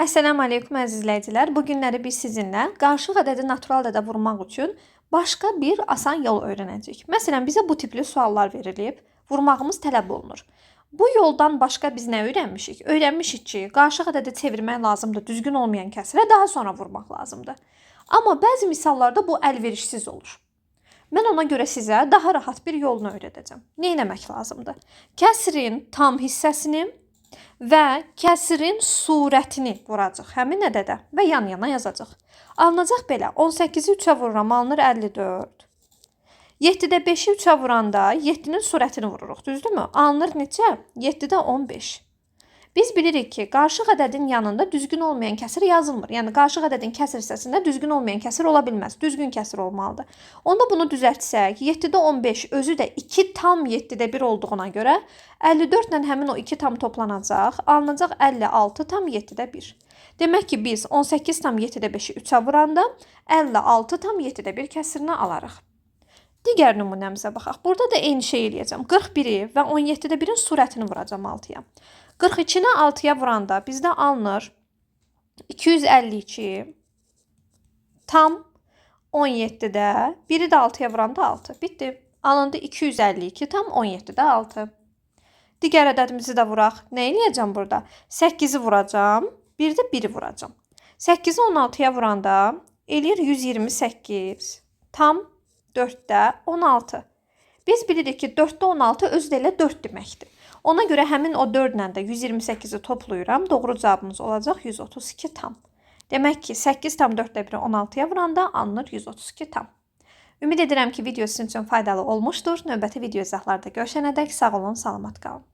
Əssalamu aleykum əziz izləyicilər. Bu günləri biz sizinlə qarışıq ədədi natural ədədə vurmaq üçün başqa bir asan yol öyrənəcəyik. Məsələn, bizə bu tipli suallar verilib, vurmağımız tələb olunur. Bu yoldan başqa biz nə öyrənmişik? Öyrənmişik ki, qarışıq ədədi çevirmək lazımdır, düzgün olmayan kəsrə daha sonra vurmaq lazımdır. Amma bəzi misallarda bu əlverişsiz olur. Mən ona görə sizə daha rahat bir yolunu öyrədəcəm. Nə etmək lazımdır? Kəsrin tam hissəsini və kəsirin surətini vuracaq həmin ədədə və yan-yana yazacaq. Alınacaq belə, 18-i 3-ə vururam, alınır 54. 7-də 5-i 3-ə vuranda 7-nin surətini vururuq, düzdürmü? Alınır neçə? 7-də 15. Biz bilirik ki, qarışıq ədədin yanında düzgün olmayan kəsir yazılmır. Yəni, qarışıq ədədin kəsir hissəsində düzgün olmayan kəsir ola bilməz. Düzgün kəsir olmalıdır. Onda bunu düzəltsək, 7-də 15 özü də 2 tam 7-də 1 olduğuna görə 54 ilə həmin o 2 tam toplanacaq. Alınacaq 56 tam 7-də 1. Demək ki, biz 18 tam 7-də 5-i 3-ə vuranda 56 tam 7-də 1 kəsirini alarıq. Digər nümunəmizə baxaq. Burada da eyni şey eləyəcəm. 41-i və 17-də 1-in surətini vuracam 6-ya. 42-ni 6-ya vuranda bizdə alınır 252 tam 17-də 1-i də 6-ya vuranda 6. Bitdi. Alındı 252 tam 17-də 6. Digər ədədimizi də vuraq. Nə eləyəcəm burada? 8-i vuracam, bir də 1-i vuracam. 8-i 16-ya vuranda eləyir 128 tam 4-də 16. Biz bilirik ki, 4-də 16 özü də elə 4 deməkdir. Ona görə həmin o 4 ilə də 128-i toplayıram. Doğru cavabımız olacaq 132 tam. Demək ki, 8 tam 4-də 1-i 16-ya vuranda alınır 132 tam. Ümid edirəm ki, video sizin üçün faydalı olmuşdur. Növbəti video izahlarda görüşənədək sağ olun, salamat qalın.